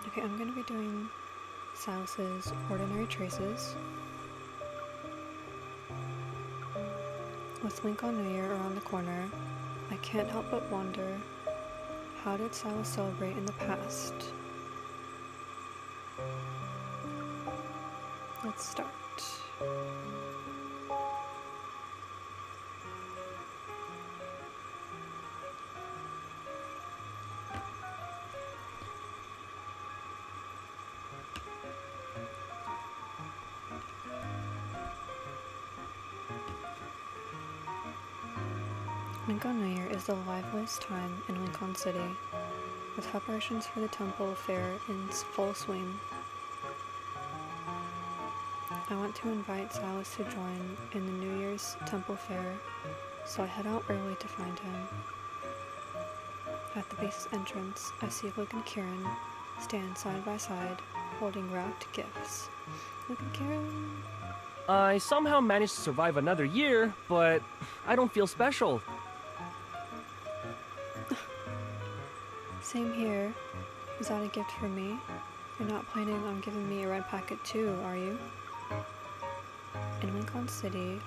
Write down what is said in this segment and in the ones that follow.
Okay, I'm gonna be doing Sylus's Ordinary Traces. With Lincoln New Year around the corner, I can't help but wonder, how did Sylus celebrate in the past? Let's start. Lincoln New Year is the liveliest time in Lincoln City, with preparations for the temple fair in full swing. I want to invite Sylus to join in the New Year's temple fair, so I head out early to find him. At the base's entrance, I see Luke and Kieran stand side by side, holding wrapped gifts. Luke and Kieran... I somehow managed to survive another year, but I don't feel special. Same here. Is that a gift for me? You're not planning on giving me a red packet too, are you? In Lincoln City,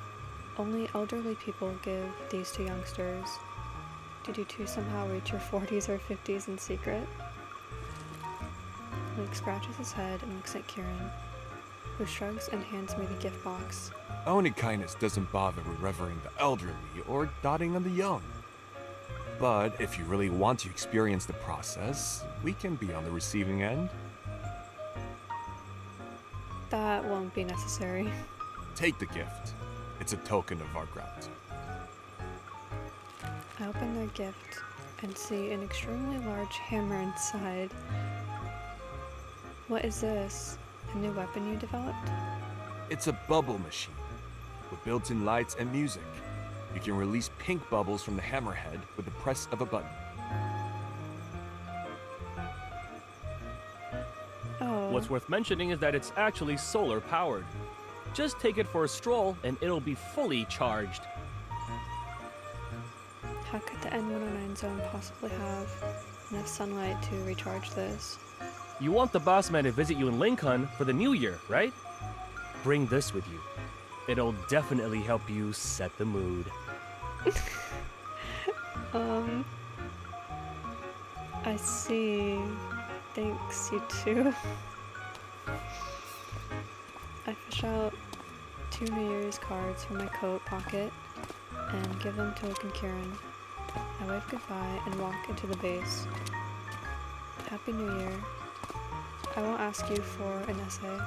only elderly people give these to youngsters. Did you two somehow reach your 40s or 50s in secret? Luke scratches his head and looks at Kieran, who shrugs and hands me the gift box. Only kindness doesn't bother with revering the elderly or doting on the young. But if you really want to experience the process, we can be on the receiving end. That won't be necessary. Take the gift. It's a token of our gratitude. I open their gift and see an extremely large hammer inside. What is this? A new weapon you developed? It's a bubble machine with built-in lights and music. You can release pink bubbles from the hammerhead with the press of a button. Oh. What's worth mentioning is that it's actually solar powered. Just take it for a stroll and it'll be fully charged. How could the N109 zone possibly have enough sunlight to recharge this? You want the boss man to visit you in Lincoln for the new year, right? Bring this with you. It'll definitely help you set the mood. I see. Thanks, you two. I fish out 2 New Year's cards from my coat pocket and give them to Luke and Kieran. I wave goodbye and walk into the base. Happy New Year. I won't ask you for an essay.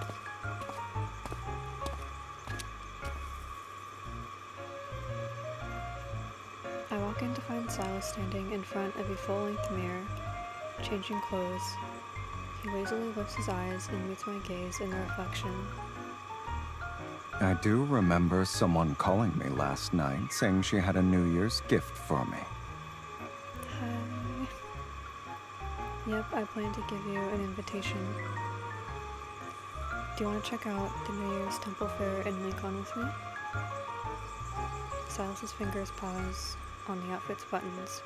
I walk in to find Sylus standing in front of a full-length mirror, changing clothes. He lazily lifts his eyes and meets my gaze in the reflection. I do remember someone calling me last night saying she had a New Year's gift for me. Hi. Yep, I plan to give you an invitation. Do you want to check out the New Year's Temple Fair in Lincoln with me? Sylus's fingers pause on the outfit's buttons,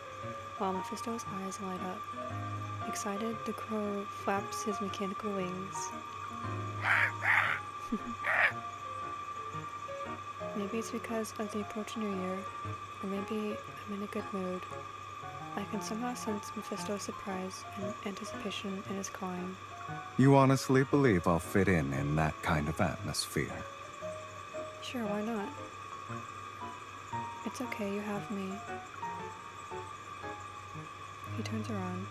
while Mephisto's eyes light up. Excited, the crow flaps his mechanical wings. Maybe it's because of the approaching New Year, or maybe I'm in a good mood. I can somehow sense Mephisto's surprise and anticipation in his cawing. You honestly believe I'll fit in that kind of atmosphere? Sure, why not? It's okay, you have me. He turns around.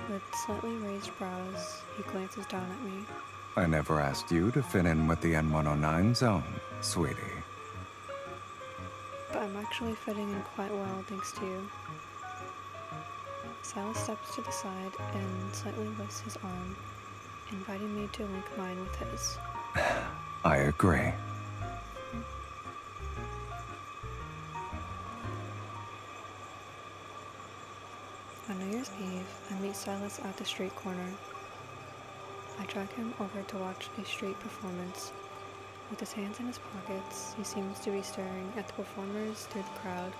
With slightly raised brows, he glances down at me. I never asked you to fit in with the N109 zone, sweetie. But I'm actually fitting in quite well thanks to you. Sylus steps to the side and slightly lifts his arm, inviting me to link mine with his. I agree. On New Year's Eve, I meet Sylus at the street corner. I drag him over to watch a street performance. With his hands in his pockets, he seems to be staring at the performers through the crowd,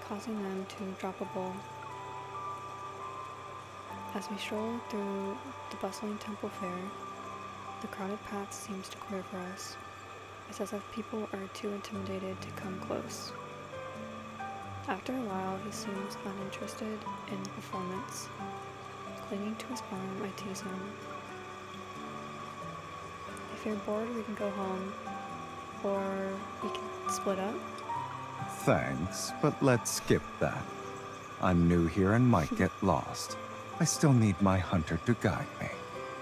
causing them to drop a bowl. As we stroll through the bustling temple fair, the crowded path seems to clear for us. It's as if people are too intimidated to come close. After a while, he seems uninterested in the performance. Clinging to his arm, I tease him. If you're bored, we can go home. Or we can split up. Thanks, but let's skip that. I'm new here and might get lost. I still need my hunter to guide me.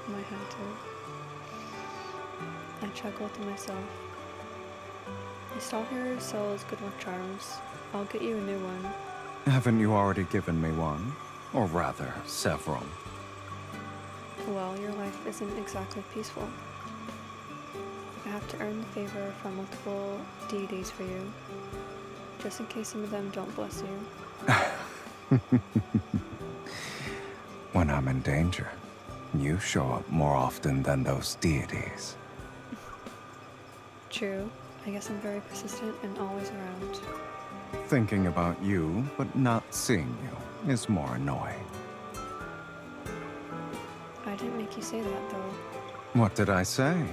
My hunter. I chuckle to myself. The stalker sells good luck charms. I'll get you a new one. Haven't you already given me one? Or rather, several. Well, your life isn't exactly peaceful. I have to earn the favor from multiple deities for you, just in case some of them don't bless you. When I'm in danger, you show up more often than those deities. True. I guess I'm very persistent and always around. Thinking about you, but not seeing you, is more annoying. I didn't make you say that, though. What did I say?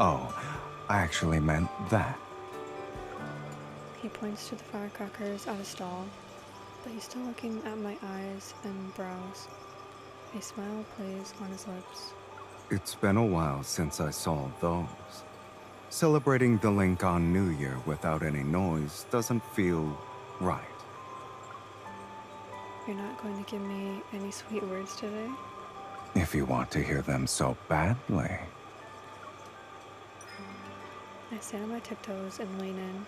Oh, I actually meant that. He points to the firecrackers at a stall, but he's still looking at my eyes and brows. A smile plays on his lips. It's been a while since I saw those. Celebrating the link on New Year without any noise doesn't feel right. You're not going to give me any sweet words today? If you want to hear them so badly. I stand on my tiptoes and lean in.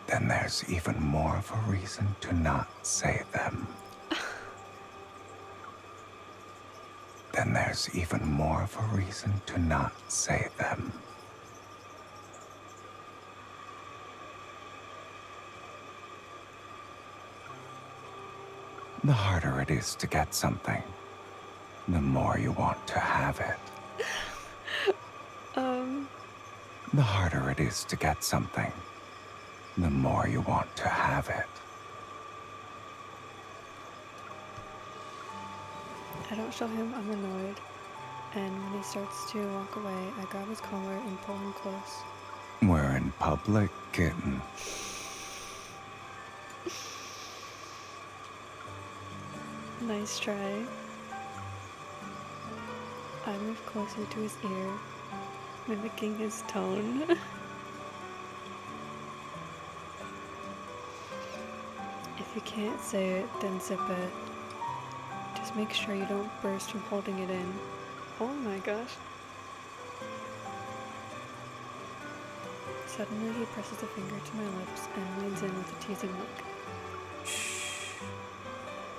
Then there's even more of a reason to not say them. Then there's even more of a reason to not say them. The harder it is to get something, the more you want to have it. The harder it is to get something, the more you want to have it. I don't show him I'm annoyed, and when he starts to walk away, I grab his collar and pull him close. We're in public, kitten. Nice try. I move closer to his ear, mimicking his tone. If you can't say it, then zip it. Just make sure you don't burst from holding it in. Oh my gosh. Suddenly he presses a finger to my lips and leans in with a teasing look.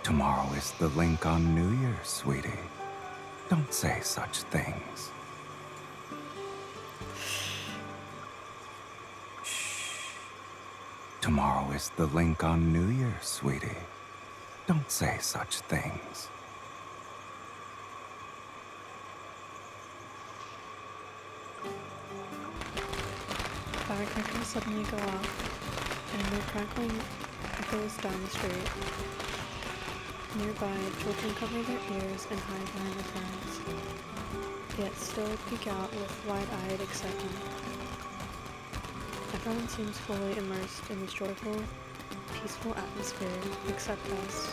Tomorrow is the link on New Year's, sweetie. Don't say such things. Shh. Tomorrow is the link on New Year's, sweetie. Don't say such things. Firecrackers suddenly go off, and their crackling echoes down the street. Nearby, children cover their ears and hide behind their parents, yet still peek out with wide-eyed excitement. Everyone seems fully immersed in this joyful, peaceful atmosphere, except us.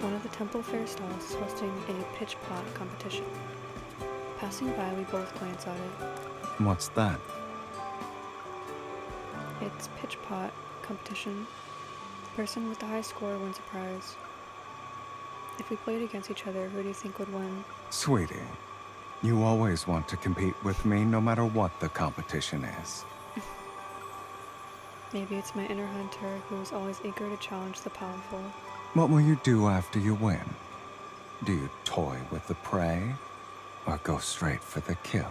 One of the temple fair stalls is hosting a pitch pot competition. Passing by, we both glance at it. What's that? It's pitch pot competition. The person with the high score wins a prize. If we played against each other, who do you think would win? Sweetie, you always want to compete with me no matter what the competition is. Maybe it's my inner hunter who is always eager to challenge the powerful. What will you do after you win? Do you toy with the prey, or go straight for the kill?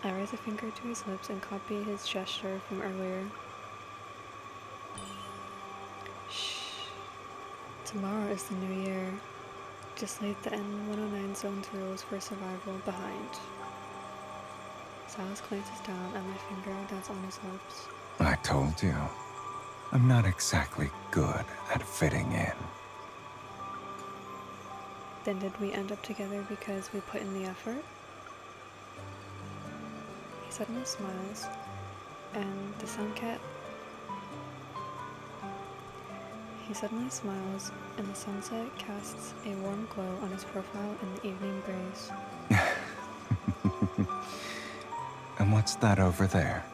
I raise a finger to his lips and copy his gesture from earlier. Shh. Tomorrow is the new year. Just leave the N109 zone's rules for survival behind. Silas glances down at my finger that's on his lips. I told you, I'm not exactly good at fitting in. Then did we end up together because we put in the effort? He suddenly smiles, and the sunset. He suddenly smiles, and the sunset casts a warm glow on his profile in the evening breeze. And what's that over there?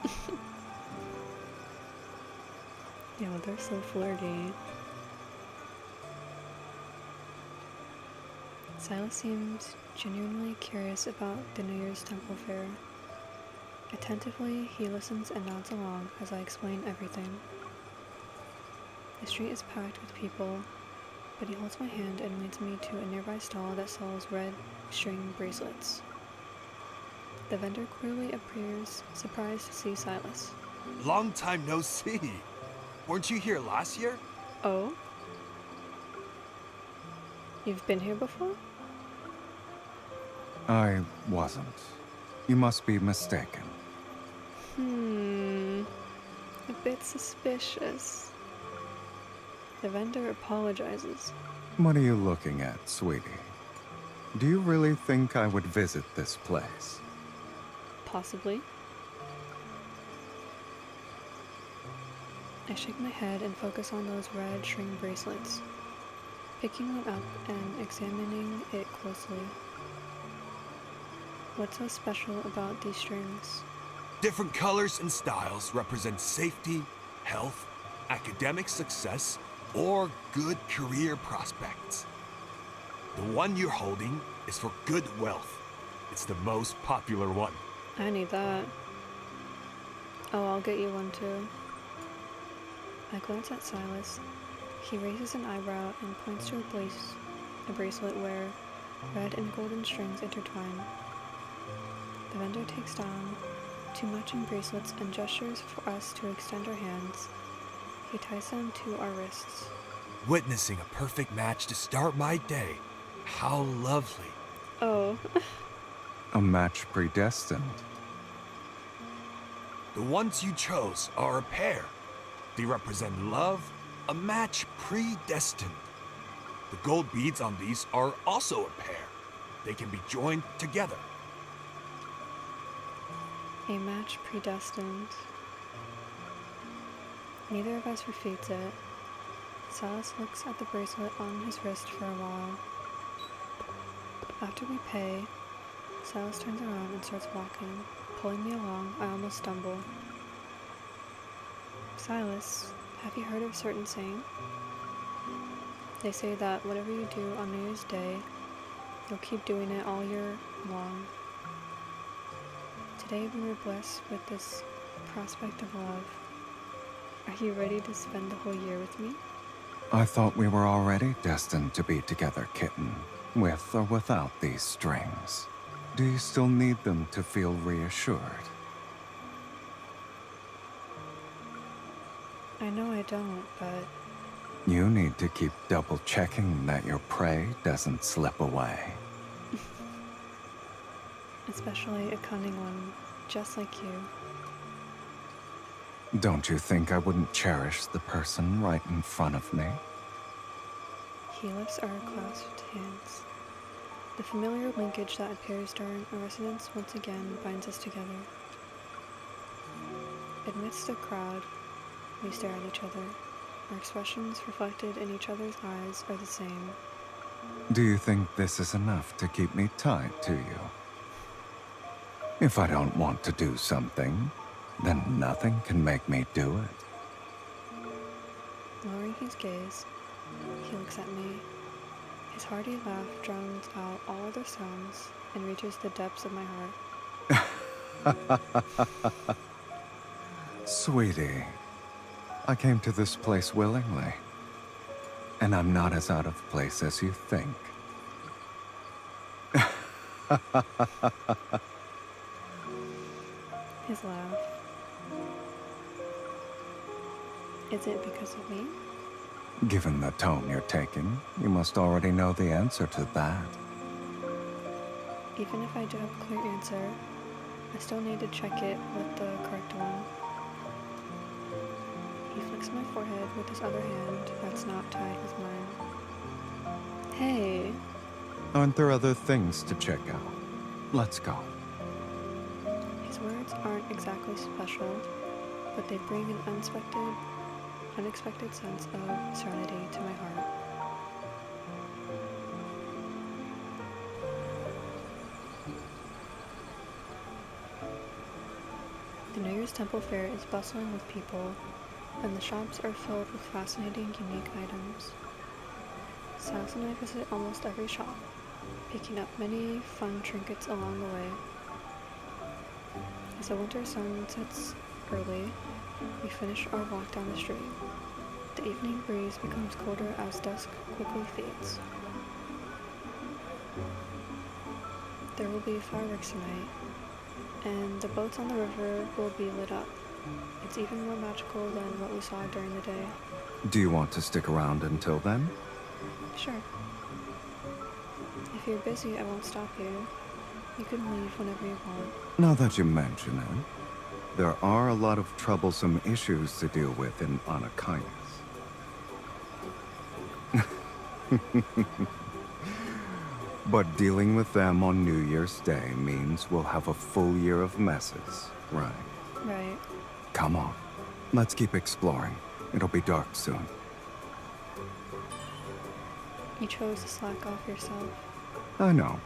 Yo, they're so flirty. Silas seems genuinely curious about the New Year's Temple Fair. Attentively, he listens and nods along as I explain everything. The street is packed with people, but he holds my hand and leads me to a nearby stall that sells red string bracelets. The vendor clearly appears surprised to see Silas. Long time no see. Weren't you here last year? Oh? You've been here before? I wasn't. You must be mistaken. A bit suspicious. The vendor apologizes. What are you looking at, sweetie? Do you really think I would visit this place? Possibly. I shake my head and focus on those red string bracelets, picking one up and examining it closely. What's so special about these strings? Different colors and styles represent safety, health, academic success, or good career prospects. The one you're holding is for good wealth. It's the most popular one. I need that. Oh, I'll get you one too. I glance at Silas. He raises an eyebrow and points to a bracelet where red and golden strings intertwine. The vendor takes down two matching bracelets and gestures for us to extend our hands. He ties them to our wrists. Witnessing a perfect match to start my day. How lovely. Oh. A match predestined. The ones you chose are a pair. They represent love, a match predestined. The gold beads on these are also a pair. They can be joined together. A match predestined. Neither of us refutes it. Silas looks at the bracelet on his wrist for a while. After we pay, Silas turns around and starts walking, pulling me along. I almost stumble. Silas, have you heard of a certain saying? They say that whatever you do on New Year's Day, you'll keep doing it all year long. Today we were blessed with this prospect of love. Are you ready to spend the whole year with me? I thought we were already destined to be together, kitten, with or without these strings. Do you still need them to feel reassured? I know I don't, but You need to keep double-checking that your prey doesn't slip away. especially a cunning one, just like you. Don't you think I wouldn't cherish the person right in front of me? He lifts our clasped hands. The familiar linkage that appears during a residence once again binds us together. Amidst the crowd, we stare at each other. Our expressions reflected in each other's eyes are the same. Do you think this is enough to keep me tied to you? If I don't want to do something, then nothing can make me do it. Lowering his gaze, he looks at me. His hearty laugh drowns out all other sounds and reaches the depths of my heart. Sweetie, I came to this place willingly, and I'm not as out of place as you think. His laugh. Is it because of me? Given the tone you're taking, you must already know the answer to that. Even if I do have a clear answer, I still need to check it with the correct one. He flicks my forehead with his other hand that's not tied with mine. Hey! Aren't there other things to check out? Let's go. His words aren't exactly special, but they bring an unexpected sense of serenity to my heart. The New Year's Temple Fair is bustling with people, and the shops are filled with fascinating, unique items. Sals and I visit almost every shop, picking up many fun trinkets along the way. As the winter sun sets early, we finish our walk down the street. The evening breeze becomes colder as dusk quickly fades. There will be fireworks tonight, and the boats on the river will be lit up. It's even more magical than what we saw during the day. Do you want to stick around until then? Sure. If you're busy, I won't stop you. You can leave whenever you want. Now that you mention it, there are a lot of troublesome issues to deal with in Anakainis. But dealing with them on New Year's Day means we'll have a full year of messes, right? Right. Come on, let's keep exploring. It'll be dark soon. You chose to slack off yourself. I know.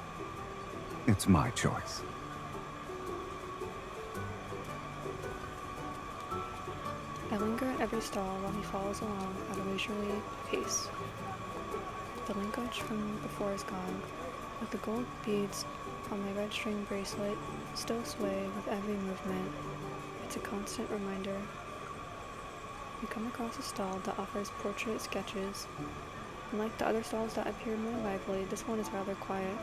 It's my choice. I linger at every stall while he follows along at a leisurely pace. The linkage from before is gone, but the gold beads on my red string bracelet still sway with every movement. It's a constant reminder. We come across a stall that offers portrait sketches. Unlike the other stalls that appear more lively, this one is rather quiet.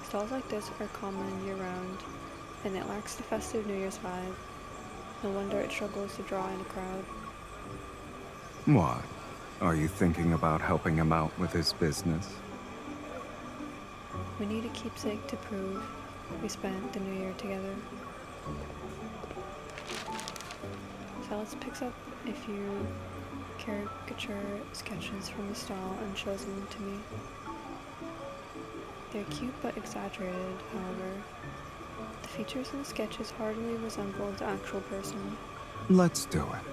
Stalls like this are common year-round, and it lacks the festive New Year's vibe. No wonder it struggles to draw in a crowd. What? Are you thinking about helping him out with his business? We need a keepsake to prove we spent the New Year together. Sylus picks up a few caricature sketches from the stall and shows them to me. They're cute but exaggerated, however. The features in the sketches hardly resemble the actual person. Let's do it.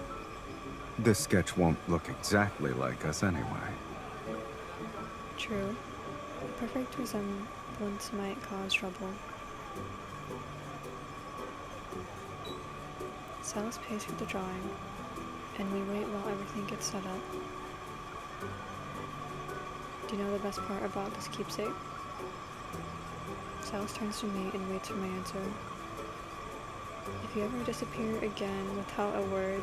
This sketch won't look exactly like us anyway. True. A perfect resemblance might cause trouble. Sylus pays for the drawing, and we wait while everything gets set up. Do you know the best part about this keepsake? Sylus turns to me and waits for my answer. If you ever disappear again without a word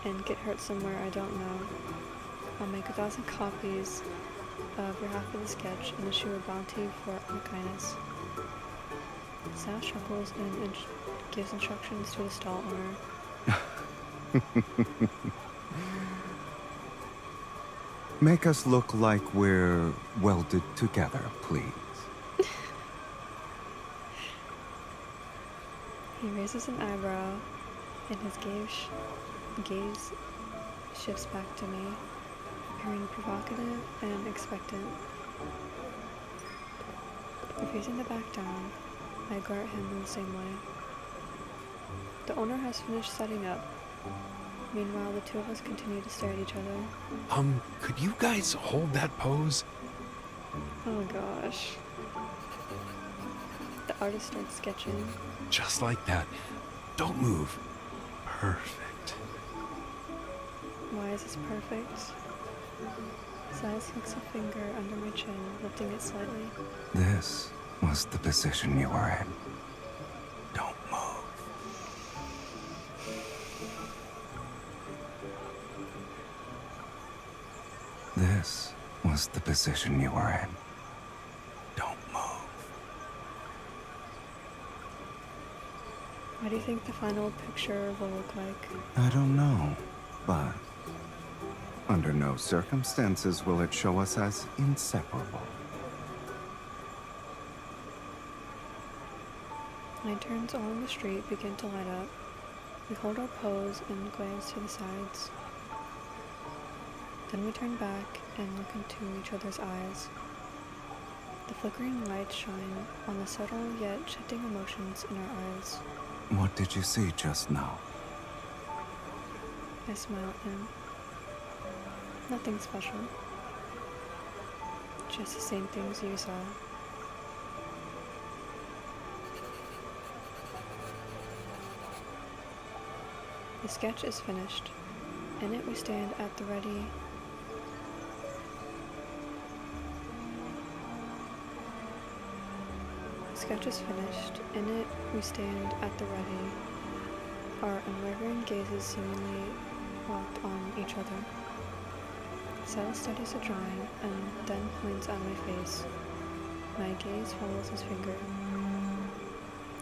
and get hurt somewhere I don't know, I'll make 1,000 copies of your half of the sketch and issue a bounty for my kindness. Sylus chuckles and gives instructions to the stall owner. Make us look like we're welded together, please. He raises an eyebrow, and his gaze shifts back to me, appearing provocative and expectant. Refusing to back down, I glare at him in the same way. The owner has finished setting up. Meanwhile, the two of us continue to stare at each other. Could you guys hold that pose? Oh gosh. The artist starts sketching. Just like that. Don't move. Perfect. Why is this perfect? Sylus hooks a finger under my chin, lifting it slightly. This was the position you were in. Don't move. This was the position you were in. Don't move. What do you think the final picture will look like? I don't know, but under no circumstances will it show us as inseparable. Lanterns along the street begin to light up. We hold our pose and glance to the sides. Then we turn back and look into each other's eyes. The flickering lights shine on the subtle yet shifting emotions in our eyes. What did you see just now? I smile at him. Nothing special. Just the same things you saw. The sketch is finished. In it we stand at the ready. The sketch is finished. In it we stand at the ready. Our unwavering gazes seemingly locked on each other. Sal studies the drawing and then points at my face. My gaze follows his finger.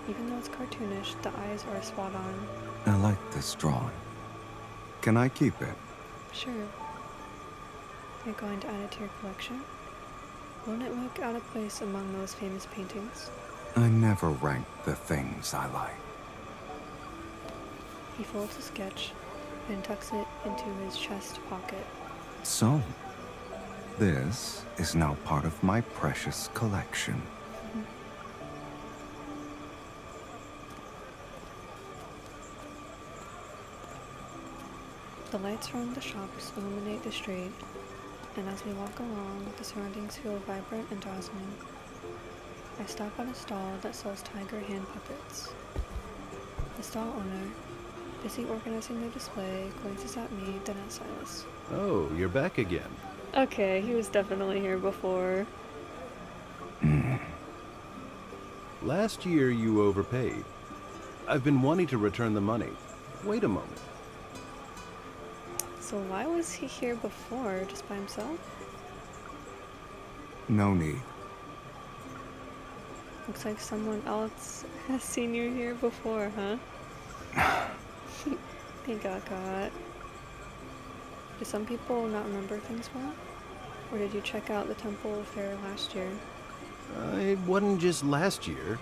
Even though it's cartoonish, the eyes are spot on. I like this drawing. Can I keep it? Sure. You're going to add it to your collection? Won't it look out of place among those famous paintings? I never rank the things I like. He folds the sketch and tucks it into his chest pocket. So, this is now part of my precious collection. The lights from the shops illuminate the street, and as we walk along, the surroundings feel vibrant and dazzling. I stop at a stall that sells tiger hand puppets. The stall owner, busy organizing the display, glances at me, then at Sylus. Oh, you're back again. Okay, he was definitely here before. Last year you overpaid. I've been wanting to return the money. Wait a moment. So why was he here before, just by himself? No need. Looks like someone else has seen you here before, huh? He got caught. Do some people not remember things well? Or did you check out the temple fair last year? It wasn't just last year.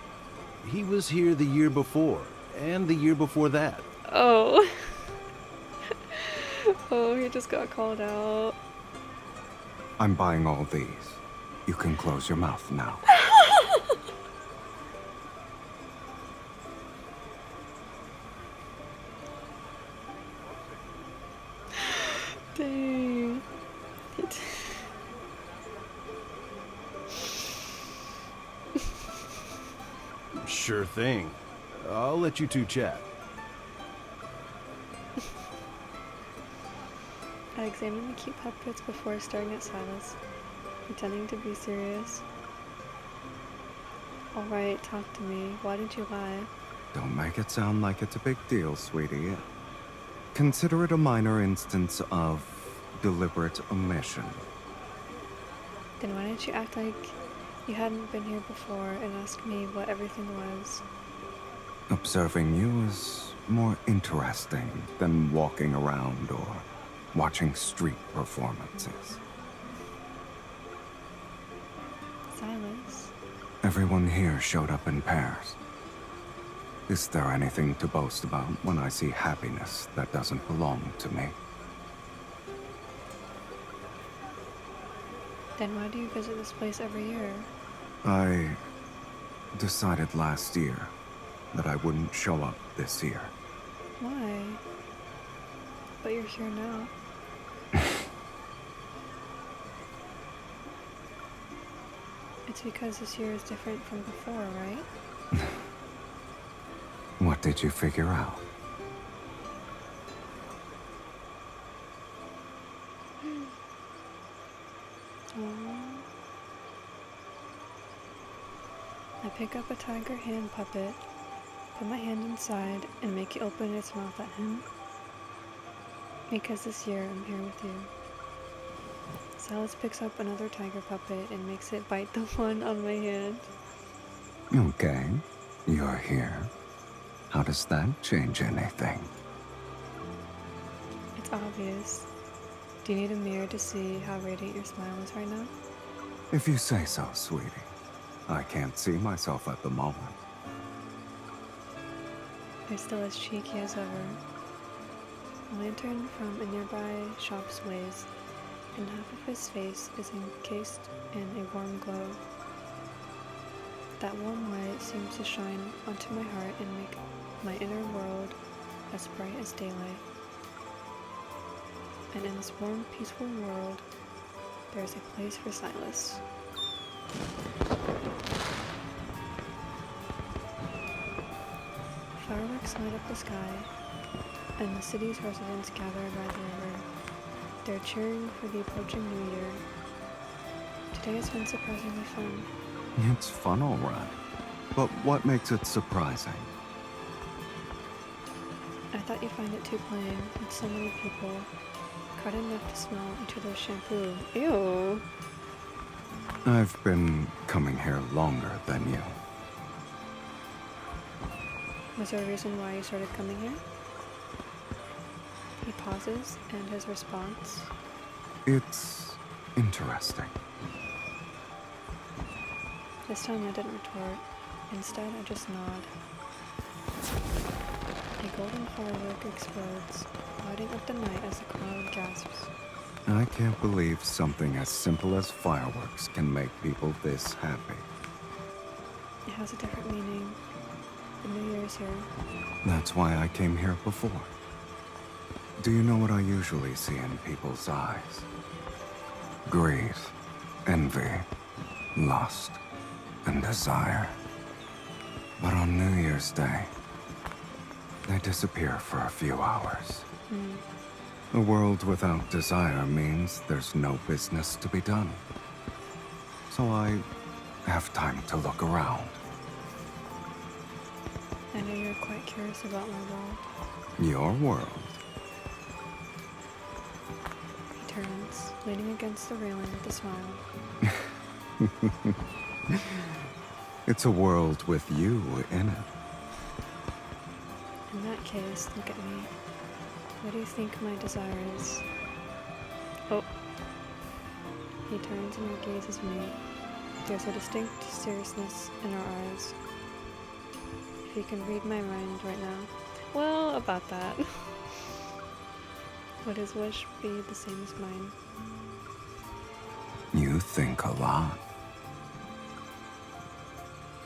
He was here the year before, and the year before that. Oh. Oh, he just got called out. I'm buying all these. You can close your mouth now. Dang. Sure thing. I'll let you two chat. I examine the cute puppets before staring at Sylus, pretending to be serious. Alright, talk to me. Why didn't you lie? Don't make it sound like it's a big deal, sweetie. Consider it a minor instance of deliberate omission. Then why didn't you act like you hadn't been here before and ask me what everything was? Observing you is more interesting than walking around or watching street performances. Sylus. Everyone here showed up in pairs. Is there anything to boast about when I see happiness that doesn't belong to me? Then why do you visit this place every year? I decided last year that I wouldn't show up this year. Why? But you're here now. It's because this year is different from before, right? What did you figure out? I pick up a tiger hand puppet, put my hand inside, and make it open its mouth at him. Because this year I'm here with you. Sylus picks up another tiger puppet and makes it bite the one on my hand. Okay, you're here. How does that change anything? It's obvious. Do you need a mirror to see how radiant your smile is right now? If you say so, sweetie. I can't see myself at the moment. They're still as cheeky as ever. A lantern from a nearby shop sways, and half of his face is encased in a warm glow. That warm light seems to shine onto my heart and make my inner world as bright as daylight. And in this warm, peaceful world, there is a place for Sylus. Fireworks light up the sky, and the city's residents gather by the river. They're cheering for the approaching New Year. Today has been surprisingly fun. It's fun, all right. But what makes it surprising? I thought you'd find it too plain, with so many people, caught enough to smell each other's shampoo. Ew! I've been coming here longer than you. Was there a reason why you started coming here? He pauses, and his response. It's interesting. This time I didn't retort. Instead, I just nod. A golden firework explodes, lighting up the night as the crowd gasps. I can't believe something as simple as fireworks can make people this happy. It has a different meaning. The New Year's here. That's why I came here before. Do you know what I usually see in people's eyes? Greed, envy, lust, and desire. But on New Year's Day, they disappear for a few hours. A world without desire means there's no business to be done. So I have time to look around. I know you're quite curious about my world. Your world. He turns, leaning against the railing with a smile. It's a world with you in it. In that case, look at me. What do you think my desire is? Oh. He turns and gazes me. There's a distinct seriousness in our eyes. If you can read my mind right now. Well, about that. Would his wish be the same as mine? You think a lot.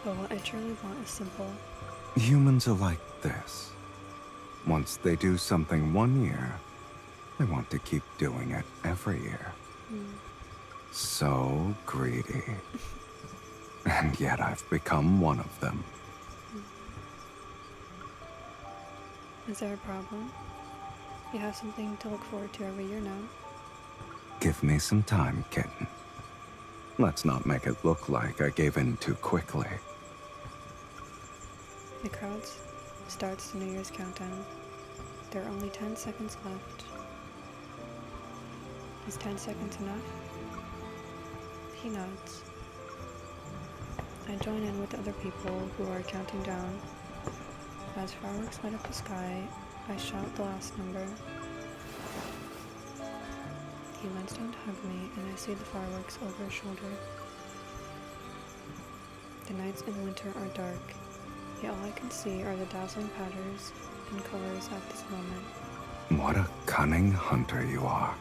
But what I truly want is simple. Humans are like this. Once they do something one year, they want to keep doing it every year. So greedy. And yet I've become one of them. Is there a problem? You have something to look forward to every year now. Give me some time, kitten. Let's not make it look like I gave in too quickly. The crowd starts the New Year's countdown. There are only 10 seconds left. Is 10 seconds enough? He nods. I join in with the other people who are counting down. As fireworks light up the sky, I shout the last number. He leans down to hug me, and I see the fireworks over his shoulder. The nights in winter are dark, yet all I can see are the dazzling patterns and colors at this moment. What a cunning hunter you are.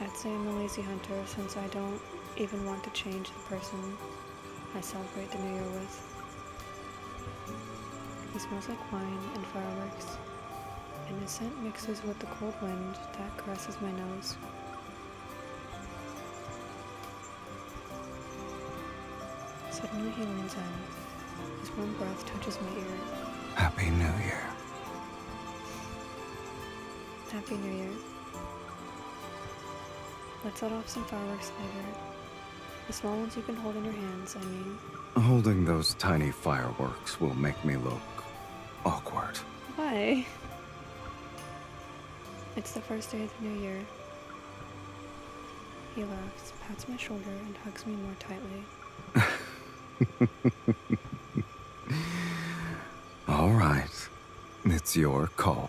I'd say I'm a lazy hunter since I don't even want to change the person I celebrate the New Year with. He smells like wine and fireworks, and his scent mixes with the cold wind that caresses my nose. Suddenly he leans in. His warm breath touches my ear. Happy New Year. Happy New Year. Let's set off some fireworks later. The small ones you can hold in your hands, I mean. Holding those tiny fireworks will make me look awkward. Why? It's the first day of the New Year. He laughs, pats my shoulder, and hugs me more tightly. All right. It's your call.